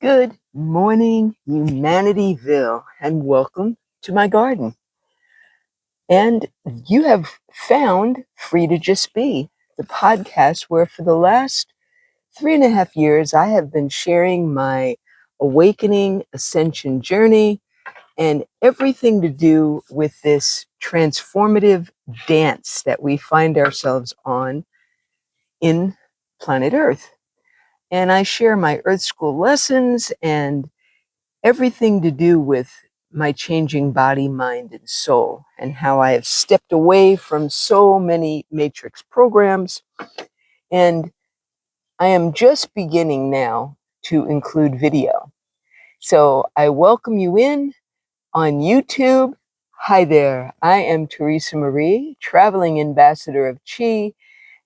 Good morning, Humanityville, and welcome to my garden. And you have found Free to Just Be, the podcast where for the last 3.5 years I have been sharing my awakening ascension journey and everything to do with this transformative dance that we find ourselves on in planet Earth. And I share my Earth School lessons and everything to do with my changing body, mind, and soul, and how I have stepped away from so many matrix programs. And I am just beginning now to include video. So I welcome you in on YouTube. Hi there, I am Teresa Marie, traveling ambassador of Chi,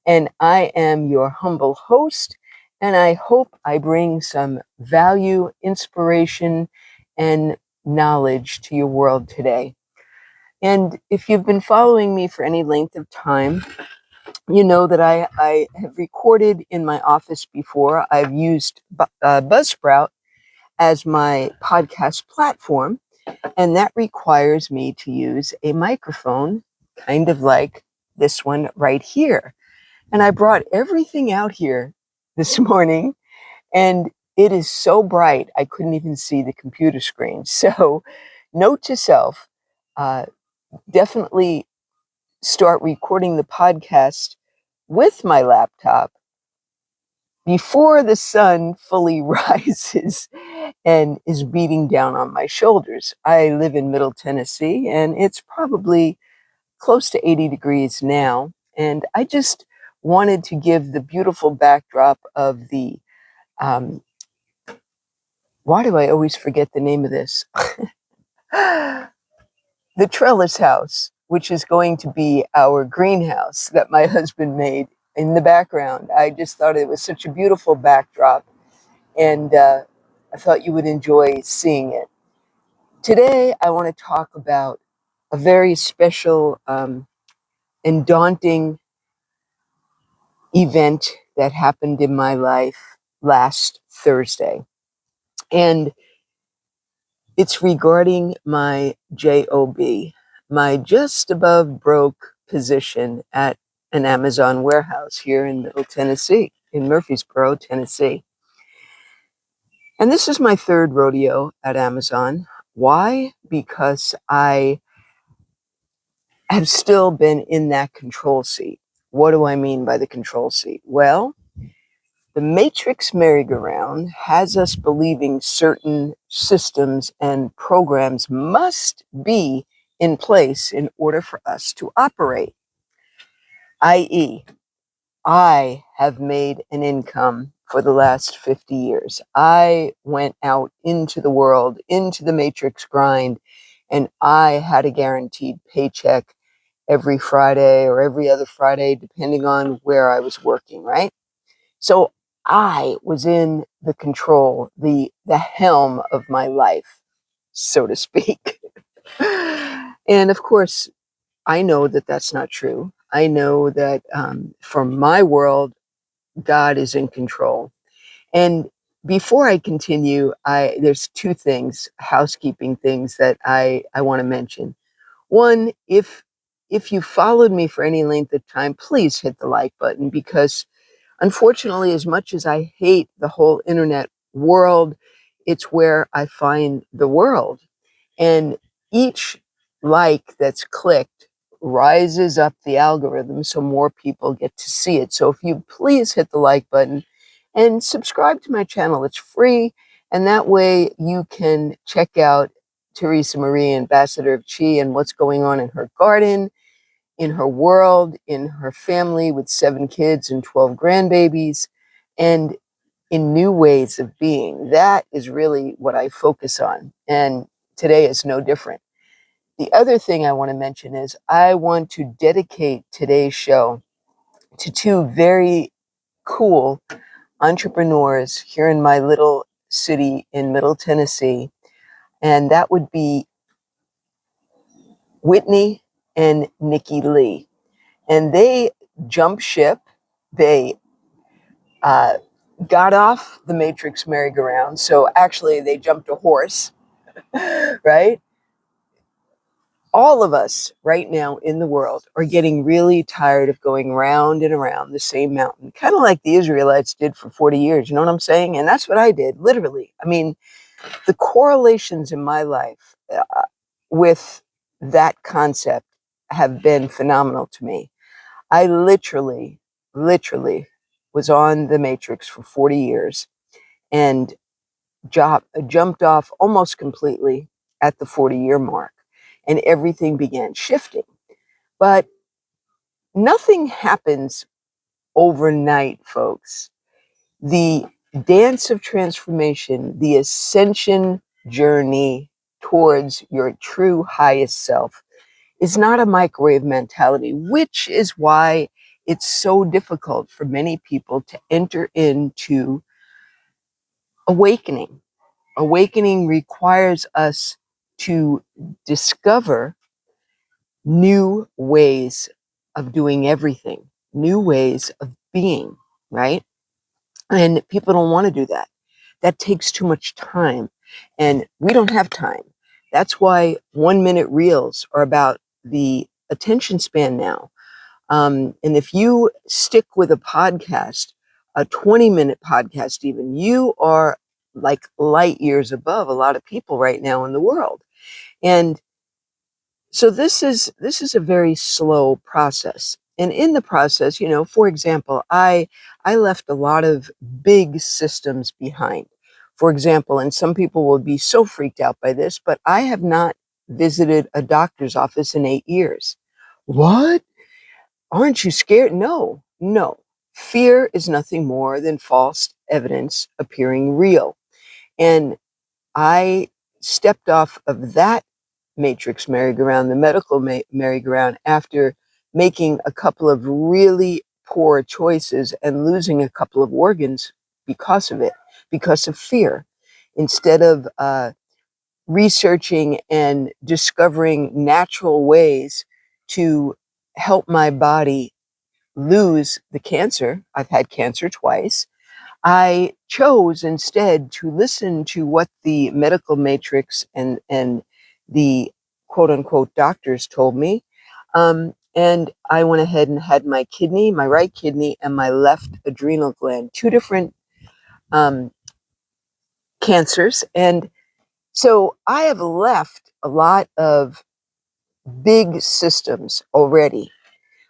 and I am your humble host. And I hope I bring some value, inspiration, and knowledge to your world today. And if you've been following me for any length of time, you know that I have recorded in my office before. I've used Buzzsprout as my podcast platform, and that requires me to use a microphone, kind of like this one right here. And I brought everything out here this morning, and it is so bright I couldn't even see the computer screen. So, note to self, uh, definitely start recording the podcast with my laptop before the sun fully rises and is beating down on my shoulders. I live in Middle Tennessee, and it's probably close to 80 degrees now. And I just wanted to give the beautiful backdrop of the, why do I always forget the name of this? The trellis house, which is going to be our greenhouse that my husband made in the background. I just thought it was such a beautiful backdrop, and I thought you would enjoy seeing it. Today, I want to talk about a very special and daunting event that happened in my life last Thursday. And it's regarding my JOB, my just above broke position at an Amazon warehouse here in Middle Tennessee, in Murfreesboro, Tennessee. And this is my third rodeo at Amazon. Why? Because I have still been in that control seat. What do I mean by the control seat? Well, the Matrix merry-go-round has us believing certain systems and programs must be in place in order for us to operate. I.e., I have made an income for the last 50 years. I went out into the world, into the Matrix grind, and I had a guaranteed paycheck every Friday or every other Friday, depending on where I was working, right? So I was in the control, the helm of my life, so to speak. And of course, I know that that's not true. I know that for my world, God is in control. And before I continue, there's two things, housekeeping things that I want to mention. One, if you followed me for any length of time, please hit the like button, because unfortunately, as much as I hate the whole internet world, it's where I find the world. And each like that's clicked rises up the algorithm so more people get to see it. So if you please hit the like button and subscribe to my channel, it's free. And that way you can check out Teresa Marie, Ambassador of Chi, and what's going on in her garden, in her world, in her family with 7 kids and 12 grandbabies, and in new ways of being. That is really what I focus on. And today is no different. The other thing I want to mention is I want to dedicate today's show to 2 very cool entrepreneurs here in my little city in Middle Tennessee. And that would be Whitney and Nikki Lee. And they jump ship. They got off the Matrix merry-go-round. So actually, they jumped a horse, right? All of us right now in the world are getting really tired of going round and around the same mountain, kind of like the Israelites did for 40 years. You know what I'm saying? And that's what I did, literally. I mean, the correlations in my life with that concept have been phenomenal to me. I literally was on the Matrix for 40 years and jumped off almost completely at the 40-year mark, and everything began shifting. But nothing happens overnight, folks. The dance of transformation, the ascension journey towards your true highest self, is not a microwave mentality, which is why it's so difficult for many people to enter into awakening. Awakening requires us to discover new ways of doing everything, new ways of being, right? And people don't want to do that. That takes too much time. And we don't have time. That's why 1 minute reels are about the attention span now. And if you stick with a podcast, a 20-minute podcast, even, you are like light years above a lot of people right now in the world. And so this is a very slow process. And in the process, for example, I left a lot of big systems behind. For example, and some people will be so freaked out by this, but I have not visited a doctor's office in 8 years. What? Aren't you scared? No, no. Fear is nothing more than false evidence appearing real. And I stepped off of that Matrix merry-go-round, the medical merry-go-round, after making a couple of really poor choices and losing a couple of organs because of it, because of fear. Instead of researching and discovering natural ways to help my body lose the cancer, I've had cancer twice, I chose instead to listen to what the medical matrix and the quote unquote doctors told me. And I went ahead and had my kidney, my right kidney, and my left adrenal gland, two different um, cancers. And so I have left a lot of big systems already.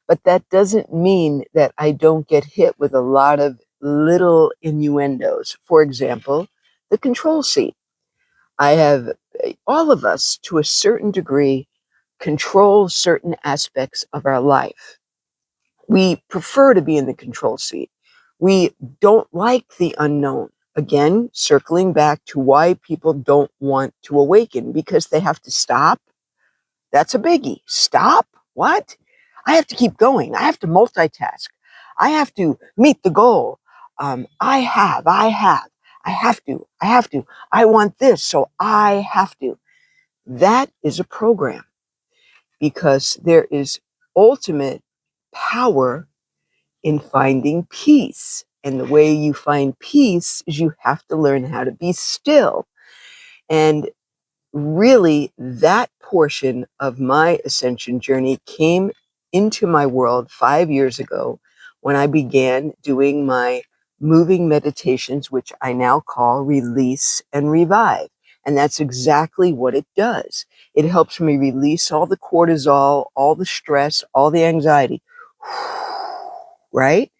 But that doesn't mean that I don't get hit with a lot of little innuendos. For example, the control seat. I have, all of us, to a certain degree, control certain aspects of our life. We prefer to be in the control seat. We don't like the unknown. Again, circling back to why people don't want to awaken, because they have to stop. That's a biggie. Stop? What? I have to keep going. I have to multitask. I have to meet the goal. I have to. I want this, so I have to. That is a program, because there is ultimate power in finding peace. And the way you find peace is you have to learn how to be still. And really, that portion of my ascension journey came into my world 5 years ago when I began doing my moving meditations, which I now call Release and Revive. And that's exactly what it does. It helps me release all the cortisol, all the stress, all the anxiety, right?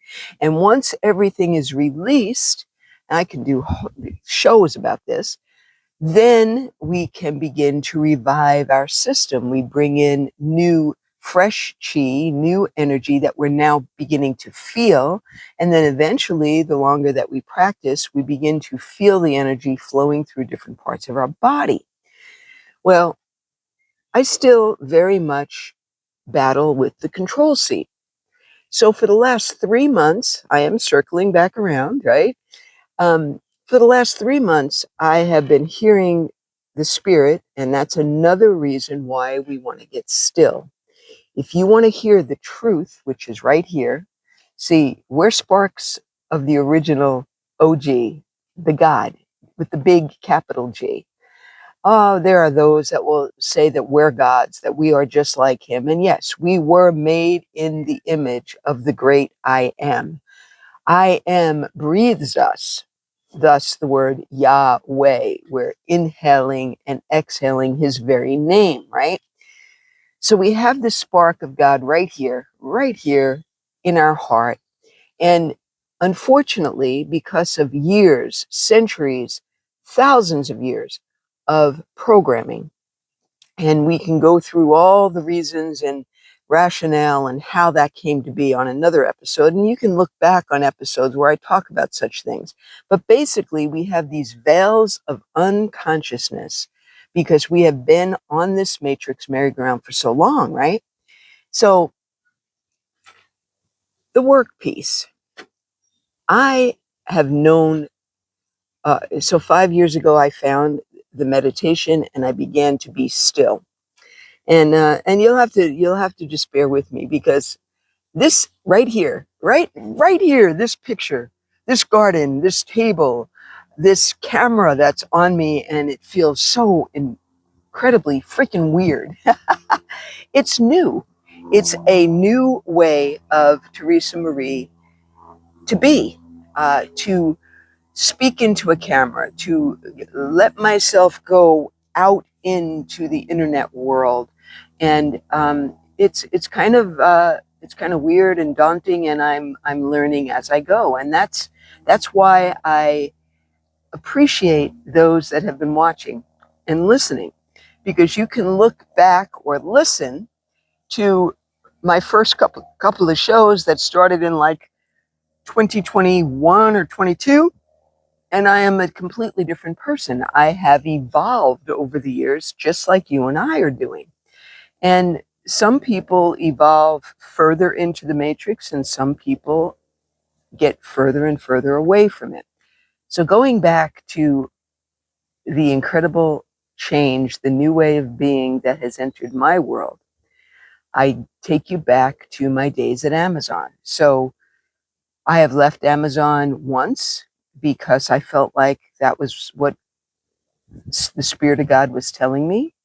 And once everything is released, I can do shows about this, then we can begin to revive our system. We bring in new, fresh chi, new energy that we're now beginning to feel. And then eventually, the longer that we practice, we begin to feel the energy flowing through different parts of our body. Well, I still very much battle with the control seat. So for the last 3 months, I am circling back around, right? For the last 3 months, I have been hearing the spirit, and that's another reason why we want to get still. If you want to hear the truth, which is right here, see, we're sparks of the original OG, the God with the big capital G. Oh, there are those that will say that we're gods, that we are just like him. And yes, we were made in the image of the great I Am. I Am breathes us, thus the word Yahweh. We're inhaling and exhaling his very name, right? So we have the spark of God right here in our heart. And unfortunately, because of years, centuries, thousands of years of programming, and we can go through all the reasons and rationale and how that came to be on another episode. And you can look back on episodes where I talk about such things. But basically, we have these veils of unconsciousness because we have been on this matrix merry-go-round for so long, right? So the work piece, I have known, so 5 years ago, I found the meditation and I began to be still. And you'll have to just bear with me because this right here, right here, this picture, this garden, this table, this camera that's on me, and it feels so incredibly freaking weird. It's new. It's a new way of Teresa Marie to be, to speak into a camera, to let myself go out into the internet world, and it's kind of weird and daunting, and I'm learning as I go, and that's why I appreciate those that have been watching and listening, because you can look back or listen to my first couple of shows that started in like 2021 or 22, and I am a completely different person. I have evolved over the years, just like you and I are doing. And some people evolve further into the matrix, and some people get further and further away from it. So going back to the incredible change, the new way of being that has entered my world, I take you back to my days at Amazon. So I have left Amazon once because I felt like that was what the Spirit of God was telling me.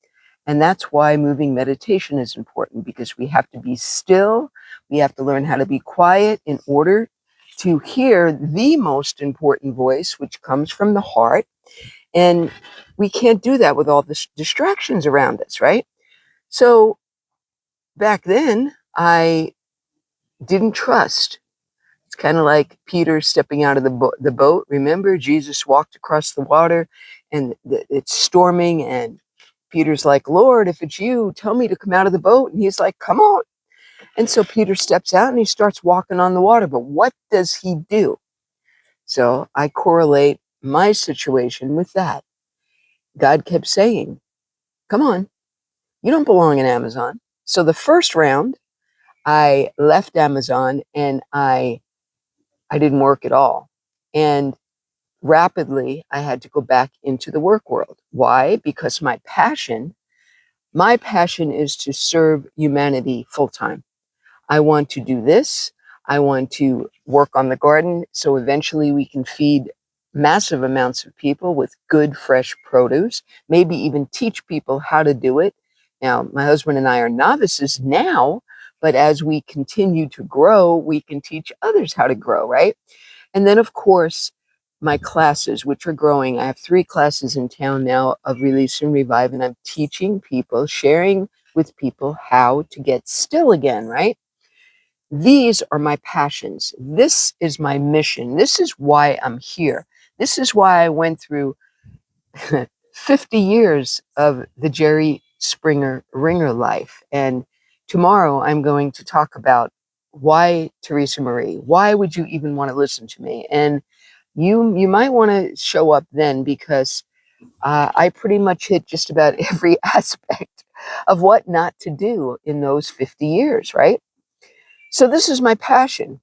And that's why moving meditation is important, because we have to be still. We have to learn how to be quiet in order to hear the most important voice, which comes from the heart. And we can't do that with all the distractions around us, right? So back then, I didn't trust. It's kind of like Peter stepping out of the boat. Remember, Jesus walked across the water and it's storming, and Peter's like, Lord, if it's you, tell me to come out of the boat. And he's like, come on. And so Peter steps out and he starts walking on the water. But what does he do? So I correlate my situation with that. God kept saying, come on, you don't belong in Amazon. So the first round, I left Amazon and I didn't work at all. And rapidly, I had to go back into the work world. Why? Because my passion is to serve humanity full time. I want to do this. I want to work on the garden so eventually we can feed massive amounts of people with good, fresh produce, maybe even teach people how to do it. Now, my husband and I are novices now, but as we continue to grow, we can teach others how to grow, right? And then, of course, my classes, which are growing. I have 3 classes in town now of Release and Revive, and I'm teaching people, sharing with people how to get still again, right? These are my passions. This is my mission. This is why I'm here. This is why I went through 50 years of the Jerry Springer Ringer life. And tomorrow I'm going to talk about why Teresa Marie. Why would you even want to listen to me? And you might want to show up then, because I pretty much hit just about every aspect of what not to do in those 50 years, right? So this is my passion.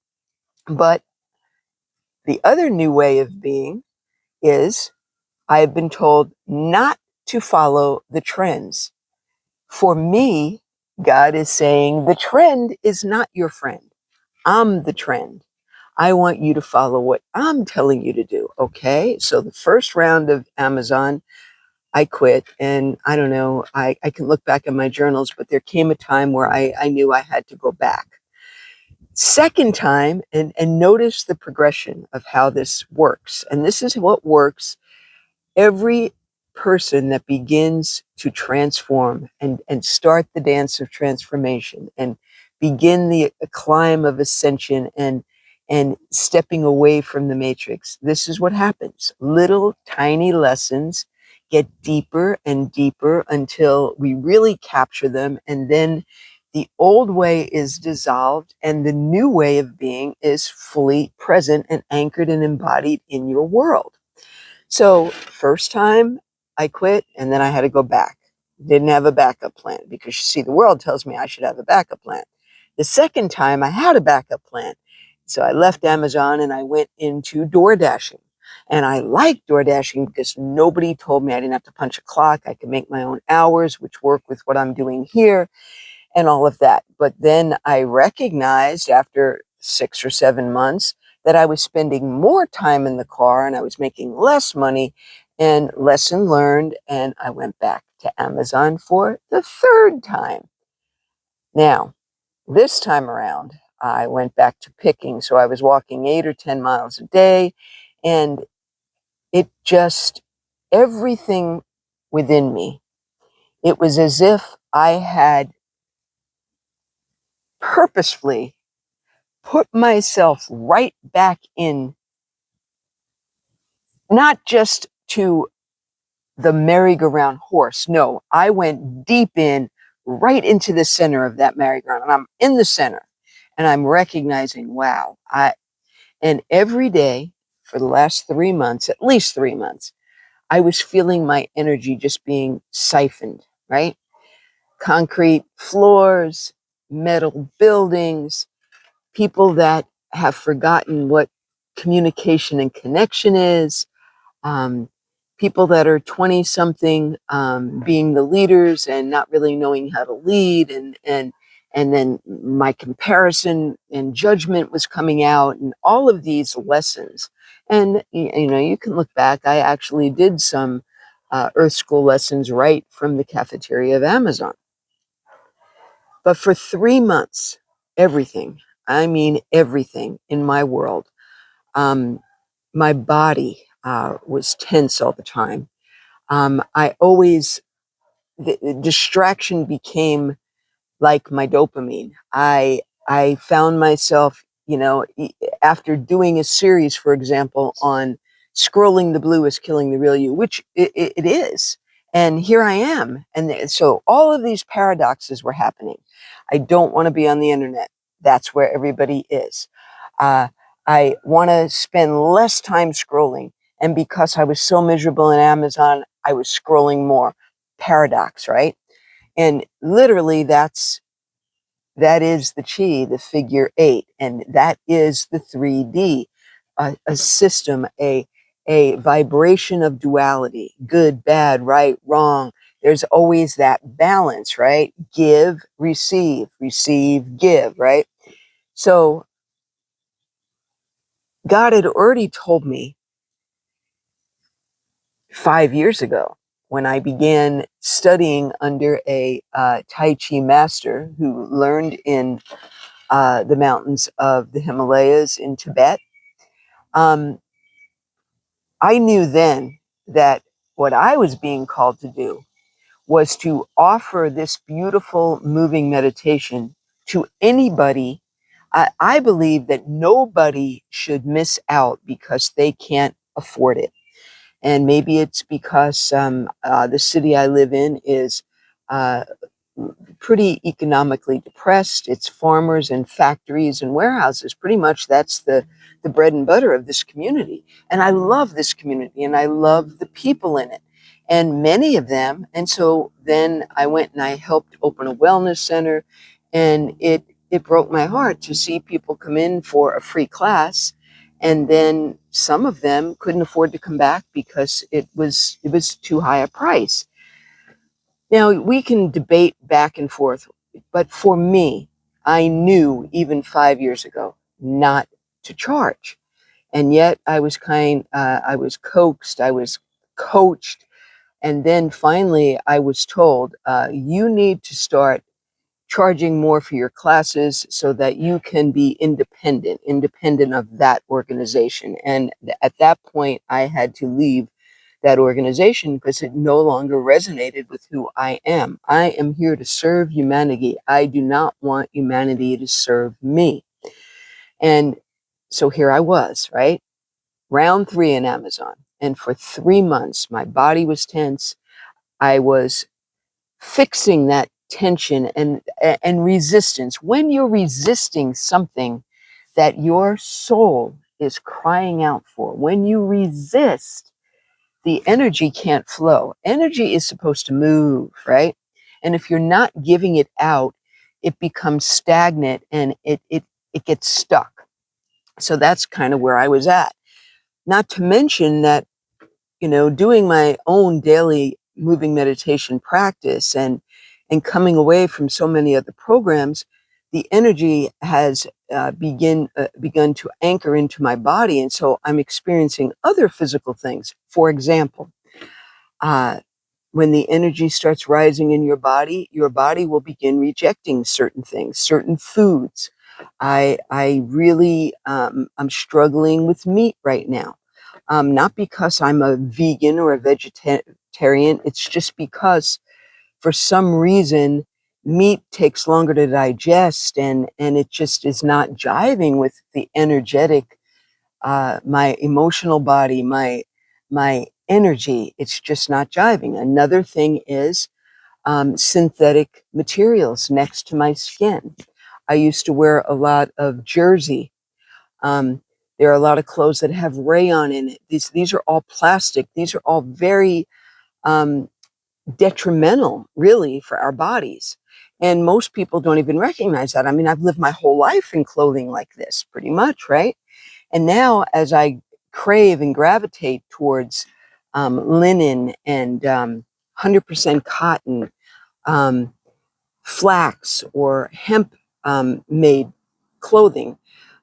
But the other new way of being is I have been told not to follow the trends. For me, God is saying the trend is not your friend. I'm the trend. I want you to follow what I'm telling you to do. Okay. So the first round of Amazon, I quit. And I don't know, I can look back at my journals, but there came a time where I knew I had to go back. Second time, and notice the progression of how this works. And this is what works. Every person that begins to transform and start the dance of transformation and begin the climb of ascension and stepping away from the matrix, this is what happens. Little tiny lessons get deeper and deeper until we really capture them, and then the old way is dissolved and the new way of being is fully present and anchored and embodied in your world. So first time I quit, and then I had to go back. Didn't have a backup plan because you see, the world tells me I should have a backup plan. The second time I had a backup plan. So I left Amazon and I went into door dashing. And I liked door dashing because nobody told me I didn't have to punch a clock. I could make my own hours, which work with what I'm doing here and all of that. But then I recognized after 6 or 7 months that I was spending more time in the car and I was making less money, and lesson learned. And I went back to Amazon for the third time. Now, this time around, I went back to picking. So I was walking 8 or 10 miles a day, and it just, everything within me, it was as if I had purposefully put myself right back in, not just to the merry-go-round horse. No, I went deep in, right into the center of that merry-go-round. And I'm in the center and I'm recognizing, wow, and every day for the last 3 months, at least 3 months, I was feeling my energy just being siphoned, right? Concrete floors, metal buildings, people that have forgotten what communication and connection is, um, people that are 20 something, being the leaders and not really knowing how to lead, and then my comparison and judgment was coming out, and all of these lessons. And you know, you can look back, I actually did some earth school lessons right from the cafeteria of Amazon. But for 3 months, everything, I mean everything in my world, um, my body was tense all the time. I always, the distraction became like my dopamine. I found myself, you know, after doing a series, for example, on scrolling the blue is killing the real you, which it is. And here I am. And so all of these paradoxes were happening. I don't want to be on the internet. That's where everybody is. Uh, I want to spend less time scrolling. And because I was so miserable in Amazon, I was scrolling more. Paradox, right? And literally, that is the chi, the figure 8, and that is the 3D, a system, a vibration of duality, good, bad, right, wrong. There's always that balance, right? Give, receive, give, right? So God had already told me 5 years ago when I began studying under a Tai Chi master who learned in the mountains of the Himalayas in Tibet. Um, I knew then that what I was being called to do was to offer this beautiful, moving meditation to anybody. I believe that nobody should miss out because they can't afford it. And maybe it's because the city I live in is uh, pretty economically depressed. It's farmers and factories and warehouses. Pretty much that's the bread and butter of this community. And I love this community and I love the people in it. And many of them. And so then I went and I helped open a wellness center, and it broke my heart to see people come in for a free class, and then some of them couldn't afford to come back because it was too high a price. Now, we can debate back and forth, but for me, I knew even 5 years ago, not to charge. And yet I was coaxed, I was coached, and then finally I was told, you need to start charging more for your classes so that you can be independent of that organization. And at that point, I had to leave that organization because it no longer resonated with who I am. I am here to serve humanity. I do not want humanity to serve me. And so here I was, right? Round three in Amazon. And for 3 months, my body was tense. I was fixing that tension and resistance. When you're resisting something that your soul is crying out for, when you resist, the energy can't flow. Energy is supposed to move, right? And if you're not giving it out, it becomes stagnant and it gets stuck. So that's kind of where I was at. Not to mention that, doing my own daily moving meditation practice and coming away from so many other programs, the energy has begun to anchor into my body, and so I'm experiencing other physical things. For example, uh, when the energy starts rising in your body will begin rejecting certain things, certain foods. I really I'm struggling with meat right now, not because I'm a vegan or a vegetarian. It's just because for some reason meat takes longer to digest, and it just is not jiving with the energetic, my emotional body, my energy. It's just not jiving. Another thing is synthetic materials next to my skin. I used to wear a lot of jersey. Um, there are a lot of clothes that have rayon in it. These are all plastic. These are all very um, detrimental, really, for our bodies. And most people don't even recognize that. I mean, I've lived my whole life in clothing like this, pretty much, right? And now, as I crave and gravitate towards linen and 100% cotton, um, flax or hemp made clothing,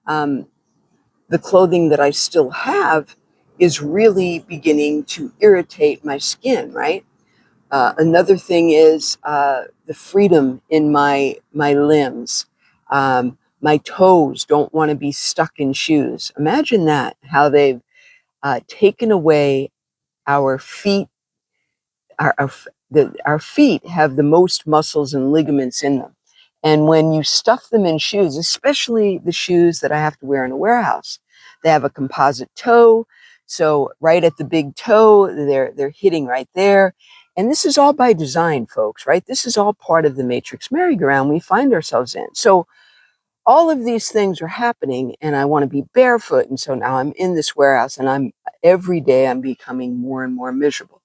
um, the clothing that I still have is really beginning to irritate my skin, right? Another thing is the freedom in my limbs. My toes don't want to be stuck in shoes. Imagine that, how they've taken away our feet. Our feet have the most muscles and ligaments in them. And when you stuff them in shoes, especially the shoes that I have to wear in a warehouse, they have a composite toe. So right at the big toe, they're hitting right there. And this is all by design, folks, right? This is all part of the matrix merry-go-round we find ourselves in. So all of these things are happening, and I want to be barefoot. And so now I'm in this warehouse, and every day I'm becoming more and more miserable.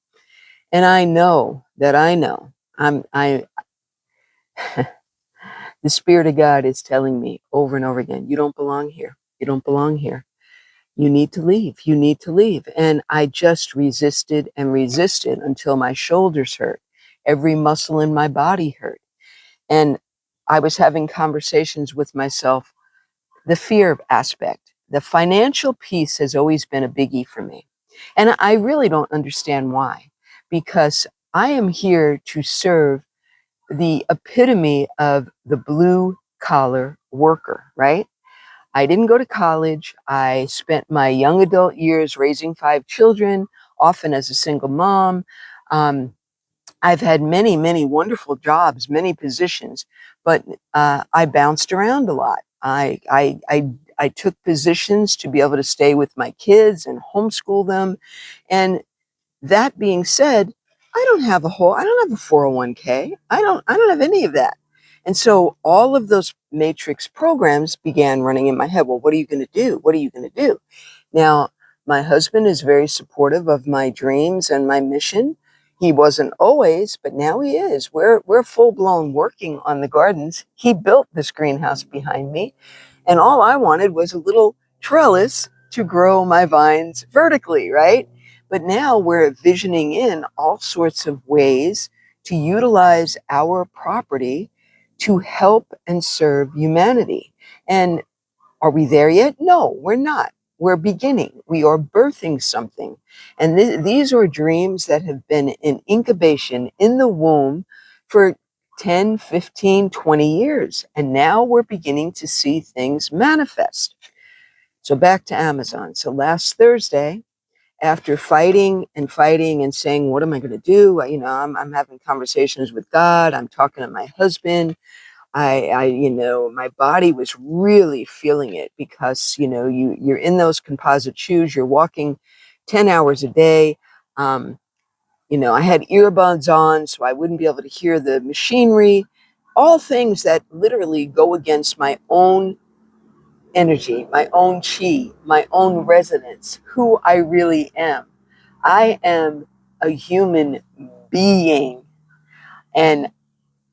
And I know that I know I the Spirit of God is telling me over and over again, you don't belong here. You don't belong here. You need to leave. You need to leave. And I just resisted and resisted until my shoulders hurt. Every muscle in my body hurt. And I was having conversations with myself, the fear aspect. The financial piece has always been a biggie for me. And I really don't understand why, because I am here to serve the epitome of the blue collar worker, right? I didn't go to college. I spent my young adult years raising 5 children, often as a single mom. Um, I've had many, many wonderful jobs, many positions, but I bounced around a lot. I took positions to be able to stay with my kids and homeschool them. And that being said, I don't have a 401k. I don't have any of that. And so all of those matrix programs began running in my head. Well, what are you going to do? What are you going to do? Now, my husband is very supportive of my dreams and my mission. He wasn't always, but now he is. We're full blown working on the gardens. He built this greenhouse behind me, and all I wanted was a little trellis to grow my vines vertically, right? But now we're visioning in all sorts of ways to utilize our property to help and serve humanity. And Are we there yet? No, we're not. We're beginning. We are birthing something. And these are dreams that have been in incubation in the womb for 10, 15, 20 years. And now we're beginning to see things manifest. So back to Amazon. So last Thursday, after fighting and fighting and saying, what am I going to do? I'm having conversations with God. I'm talking to my husband. My body was really feeling it because, you're in those composite shoes, you're walking 10 hours a day. I had earbuds on, so I wouldn't be able to hear the machinery, all things that literally go against my own energy, my own chi, my own resonance, who I really am. I am a human being. And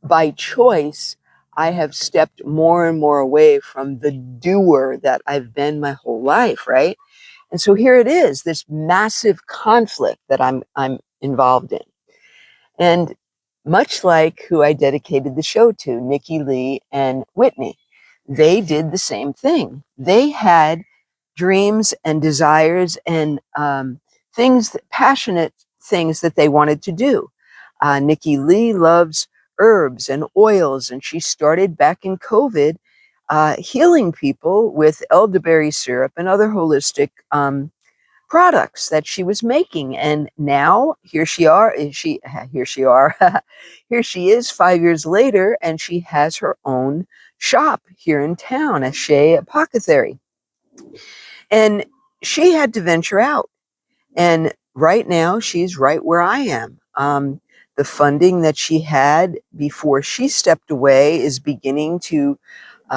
by choice, I have stepped more and more away from the doer that I've been my whole life, right? And so here it is, this massive conflict that I'm involved in. And much like who I dedicated the show to, Nikki Lee and Whitney, they did the same thing. They had dreams and desires and passionate things that they wanted to do. Nikki Lee loves herbs and oils, and she started back in COVID healing people with elderberry syrup and other holistic products that she was making. And now here she are, here she are, here she is 5 years later, and she has her own shop here in town, a Shea Apothecary. And she had to venture out. And right now, she's right where I am. The funding that she had before she stepped away is beginning to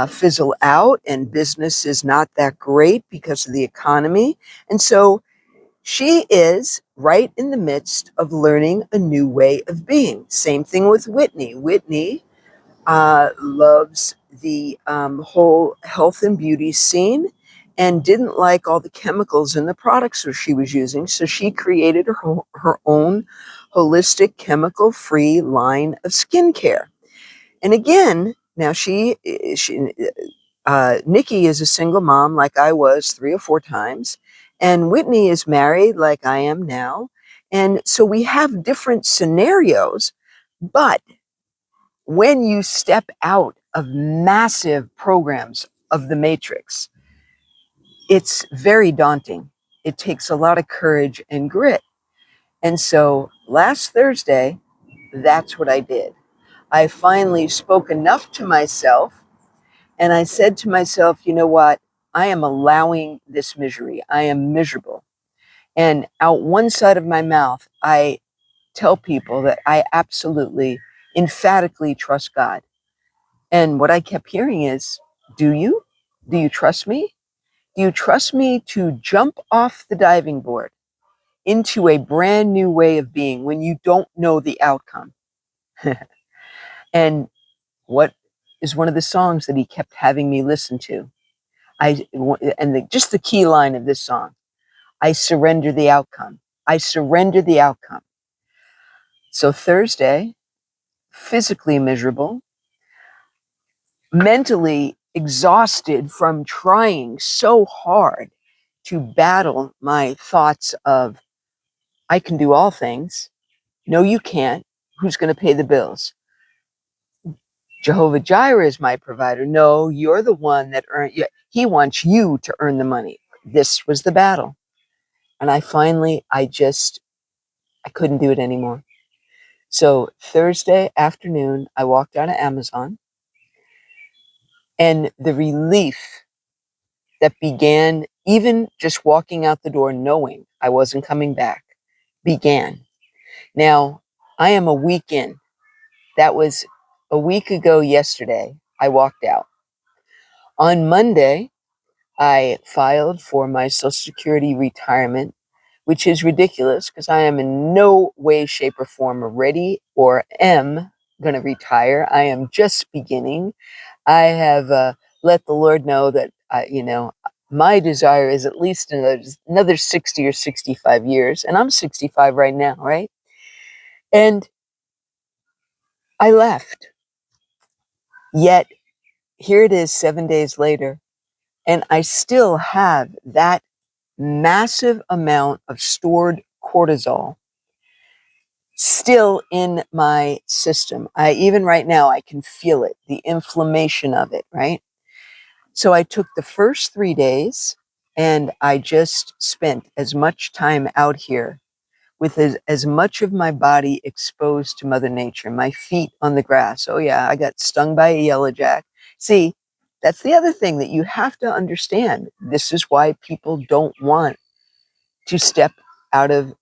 fizzle out, and business is not that great because of the economy. And so she is right in the midst of learning a new way of being. Same thing with Whitney. Whitney loves the whole health and beauty scene and didn't like all the chemicals in the products that she was using. So she created her own holistic, chemical-free line of skincare. And again, now Nikki is a single mom like I was 3 or 4 times, and Whitney is married like I am now. And so we have different scenarios, but when you step out of massive programs of the matrix, it's very daunting. It takes a lot of courage and grit. And so last Thursday, that's what I did. I finally spoke enough to myself, and I said to myself, you know what? I am allowing this misery. I am miserable. And out one side of my mouth, I tell people that I absolutely, emphatically trust God. And what I kept hearing is, do you? Do you trust me? Do you trust me to jump off the diving board into a brand new way of being when you don't know the outcome? And what is one of the songs that he kept having me listen to? Just the key line of this song, I surrender the outcome. I surrender the outcome. So Thursday, physically miserable, mentally exhausted from trying so hard to battle my thoughts of, I can do all things. No, you can't. Who's going to pay the bills? Jehovah Jireh is my provider. No, you're the one that he wants you to earn the money. This was the battle. And I couldn't do it anymore. So Thursday afternoon, I walked out of Amazon, and the relief that began, even just walking out the door, knowing I wasn't coming back, began. Now, I am a week in. That was a week ago yesterday. I walked out. On Monday, I filed for my Social Security retirement, which is ridiculous because I am in no way, shape, or form ready or am going to retire. I am just beginning. I have let the Lord know that, my desire is at least another 60 or 65 years. And I'm 65 right now, right? And I left. Yet, here it is 7 days later. And I still have that massive amount of stored cortisol still in my system. Even right now, I can feel it, the inflammation of it, right? So I took the first 3 days and I just spent as much time out here with as much of my body exposed to Mother Nature, my feet on the grass. Oh, yeah, I got stung by a yellow jack. See, that's the other thing that you have to understand. This is why people don't want to step out of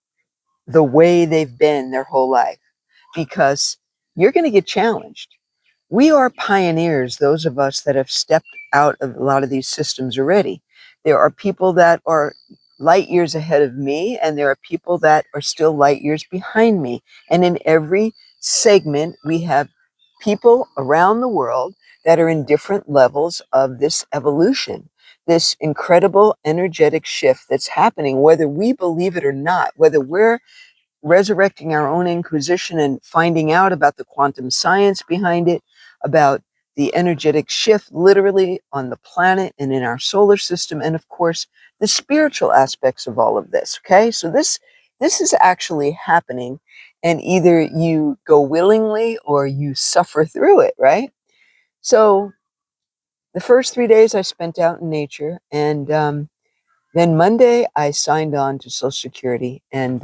the way they've been their whole life, because you're going to get challenged. We are pioneers, those of us that have stepped out of a lot of these systems already. There are people that are light years ahead of me, and there are people that are still light years behind me. And in every segment, we have people around the world that are in different levels of this evolution, this incredible energetic shift that's happening, whether we believe it or not, whether we're resurrecting our own inquisition and finding out about the quantum science behind it, about the energetic shift literally on the planet and in our solar system, and of course the spiritual aspects of all of this. Okay, so this is actually happening, and either you go willingly or you suffer through it, right? So the first 3 days I spent out in nature, and then Monday I signed on to Social Security, and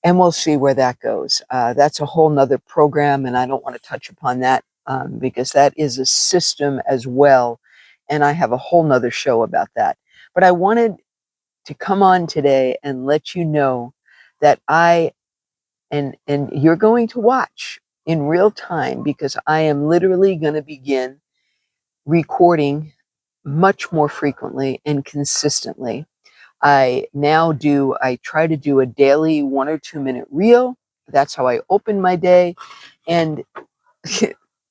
we'll see where that goes. That's a whole nother program, and I don't want to touch upon that because that is a system as well, and I have a whole nother show about that. But I wanted to come on today and let you know that and you're going to watch in real time, because I am literally going to begin recording much more frequently and consistently. I try to do a daily 1 or 2 minute reel. That's how I open my day. And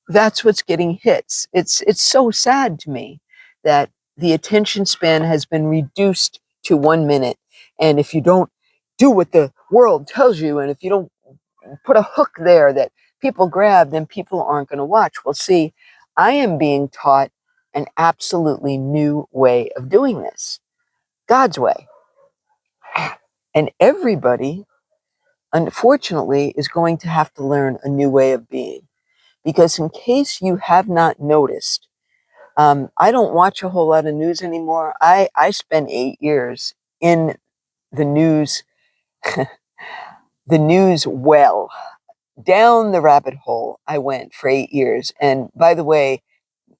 that's what's getting hits. It's so sad to me that the attention span has been reduced to 1 minute. And if you don't do what the world tells you, and if you don't put a hook there that people grab, then people aren't going to watch. Well, see, I am being taught an absolutely new way of doing this, God's way. And everybody, unfortunately, is going to have to learn a new way of being. Because in case you have not noticed, I don't watch a whole lot of news anymore. I spent 8 years in the news, the news well. Down the rabbit hole I went for 8 years. And by the way,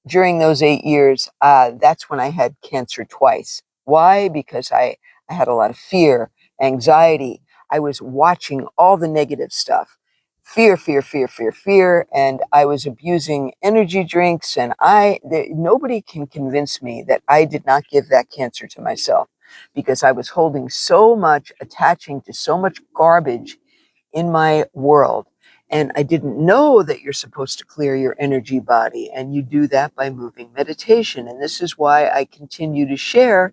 during those 8 years, that's when I had cancer twice. Why? Because I had a lot of fear, anxiety. I was watching all the negative stuff. Fear, fear, fear, fear, fear. And I was abusing energy drinks. And nobody can convince me that I did not give that cancer to myself, because I was holding so much, attaching to so much garbage in my world. And I didn't know that you're supposed to clear your energy body. And you do that by moving meditation. And this is why I continue to share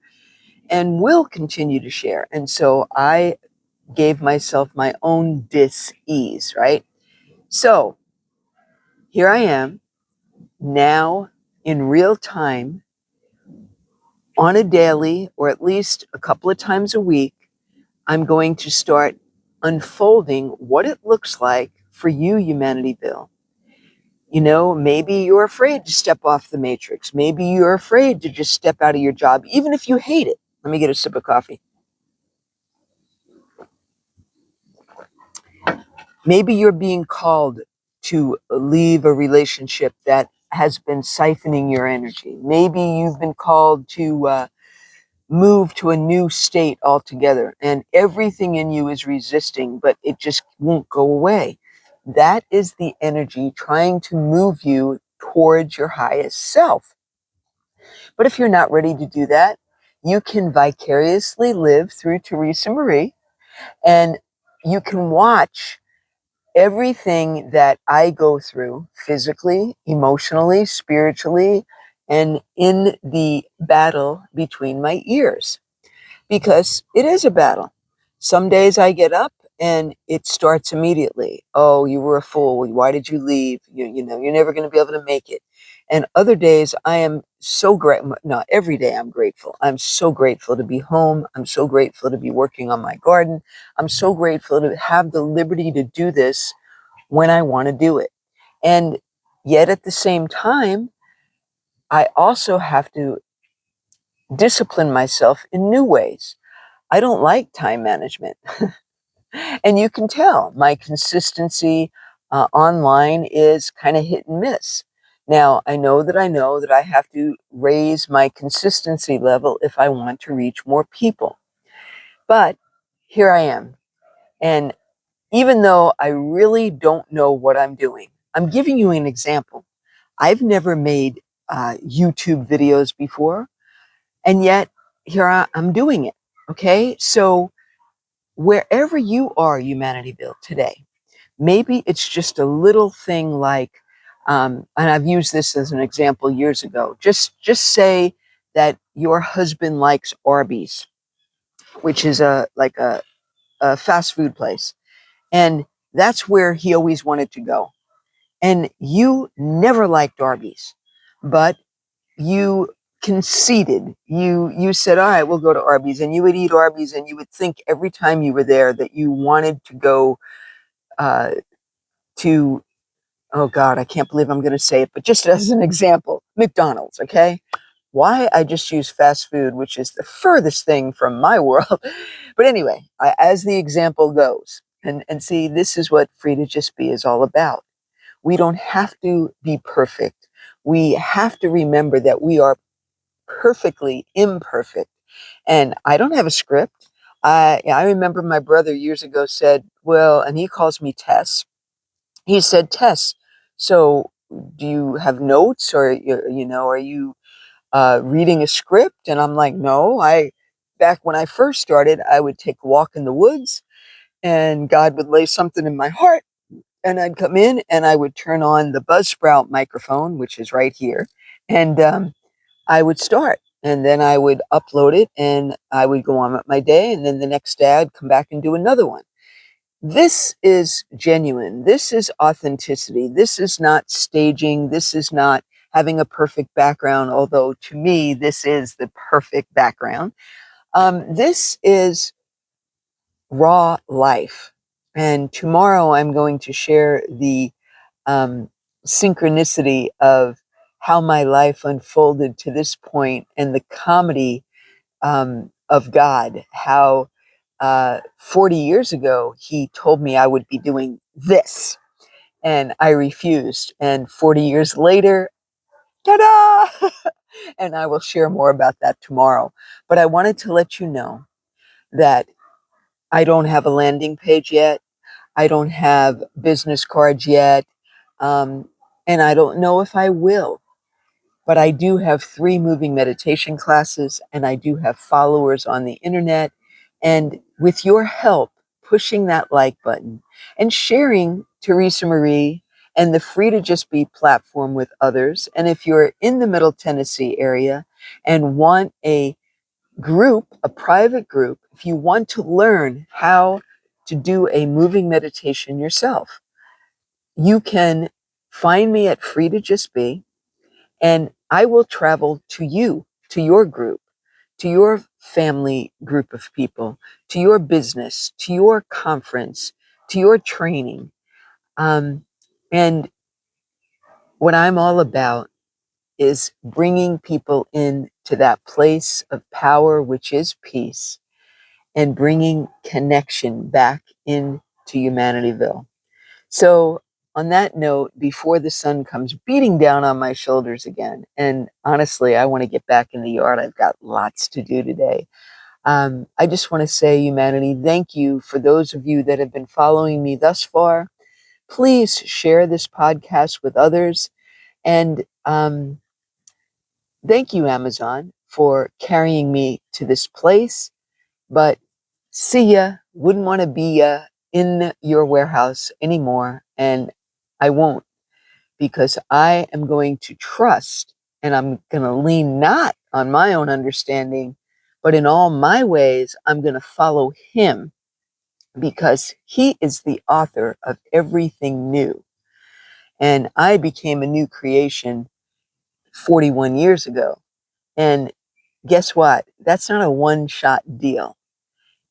and will continue to share. And so I gave myself my own dis-ease, right? So here I am now in real time on a daily, or at least a couple of times a week. I'm going to start unfolding what it looks like for you, Humanity Bill. You know, maybe you're afraid to step off the matrix. Maybe you're afraid to just step out of your job, even if you hate it. Let me get a sip of coffee. Maybe you're being called to leave a relationship that has been siphoning your energy. Maybe you've been called to move to a new state altogether, and everything in you is resisting, but it just won't go away. That is the energy trying to move you towards your highest self. But if you're not ready to do that, you can vicariously live through Teresa Marie, and you can watch everything that I go through physically, emotionally, spiritually, and in the battle between my ears, because it is a battle. Some days I get up and it starts immediately. Oh, you were a fool. Why did you leave? You know, you're never going to be able to make it. And other days I am so grateful. No, every day I'm grateful. I'm so grateful to be home. I'm so grateful to be working on my garden. I'm so grateful to have the liberty to do this when I want to do it. And yet at the same time, I also have to discipline myself in new ways. I don't like time management. And you can tell my consistency online is kind of hit and miss. Now, I know that I have to raise my consistency level if I want to reach more people. But here I am. And even though I really don't know what I'm doing, I'm giving you an example. I've never made YouTube videos before, and yet I'm doing it. Okay. So wherever you are, Humanityville, today, maybe it's just a little thing like, and I've used this as an example years ago. Just say that your husband likes Arby's, which is a fast food place, and that's where he always wanted to go. And you never liked Arby's, but you conceded. You said, "All right, we'll go to Arby's," and you would eat Arby's, and you would think every time you were there that you wanted to go uh, to, oh God, I can't believe I'm going to say it, but just as an example, McDonald's, okay? Why I just use fast food, which is the furthest thing from my world. But anyway, as the example goes, and see, this is what Free to Just Be is all about. We don't have to be perfect. We have to remember that we are perfectly imperfect. And I don't have a script. I remember my brother years ago said, well, and he calls me Tess. He said, Tess, so do you have notes, or, are you reading a script? And I'm like, no, back when I first started, I would take a walk in the woods and God would lay something in my heart, and I'd come in and I would turn on the Buzzsprout microphone, which is right here. And I would start, and then I would upload it, and I would go on with my day. And then the next day I'd come back and do another one. This is genuine. This is authenticity. This is not staging. This is not having a perfect background, although to me, this is the perfect background. This is raw life. And tomorrow I'm going to share the synchronicity of how my life unfolded to this point, and the comedy of God, how 40 years ago he told me I would be doing this, and I refused. And 40 years later, ta-da! And I will share more about that tomorrow. But I wanted to let you know that I don't have a landing page yet. I don't have business cards yet. Um, and I don't know if I will. But I do have 3 moving meditation classes, and I do have followers on the internet. And with your help, pushing that like button and sharing Teresa Marie and the Free to Just Be platform with others. And if you're in the Middle Tennessee area and want a group, a private group, if you want to learn how to do a moving meditation yourself, you can find me at Free to Just Be. And I will travel to you, to your group, to your family group of people, to your business, to your conference, to your training. And what I'm all about is bringing people in to that place of power, which is peace, and bringing connection back into Humanityville. So, on that note, before the sun comes beating down on my shoulders again, and honestly, I want to get back in the yard. I've got lots to do today. I just want to say, humanity, thank you for those of you that have been following me thus far. Please share this podcast with others. And thank you, Amazon, for carrying me to this place. But see ya, wouldn't want to be in your warehouse anymore. And I won't, because I am going to trust, and I'm going to lean not on my own understanding, but in all my ways, I'm going to follow him, because he is the author of everything new. And I became a new creation 41 years ago. And guess what? That's not a one-shot deal.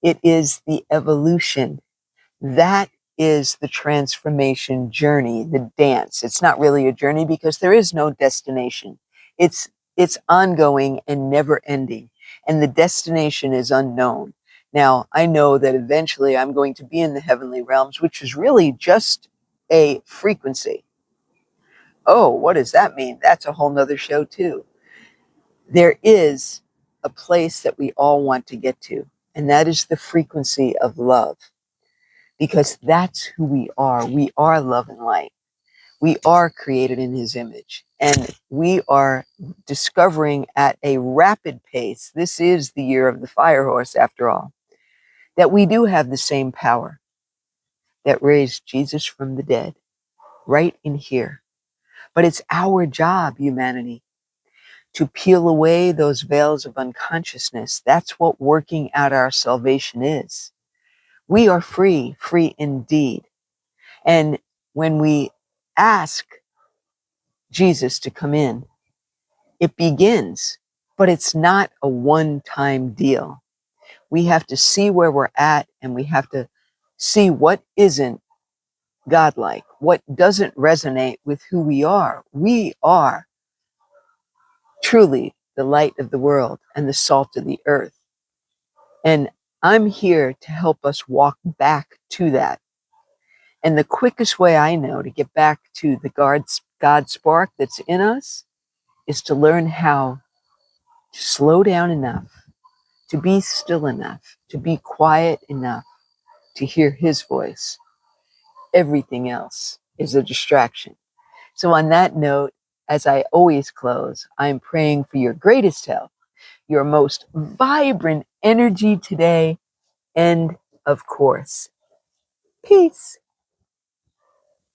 It is the evolution. That is the transformation journey, the dance. It's not really a journey because there is no destination. It's it's ongoing and never ending, and the destination is unknown. Now, I know that eventually I'm going to be in the heavenly realms, which is really just a frequency. Oh, what does that mean? That's a whole nother show too. There is a place that we all want to get to, and that is the frequency of love, because that's who we are. We are love and light. We are created in his image, and we are discovering at a rapid pace. This is the year of the fire horse, after all, that we do have the same power that raised Jesus from the dead right in here. But it's our job, humanity, to peel away those veils of unconsciousness. That's what working out our salvation is. We are free, free indeed. And when we ask Jesus to come in, it begins, but it's not a one-time deal. We have to see where we're at, and we have to see what isn't godlike, what doesn't resonate with who we are. We are truly the light of the world and the salt of the earth. And I'm here to help us walk back to that. And the quickest way I know to get back to the God spark that's in us is to learn how to slow down enough, to be still enough, to be quiet enough to hear his voice. Everything else is a distraction. So on that note, as I always close, I'm praying for your greatest health, your most vibrant energy today, and of course, peace.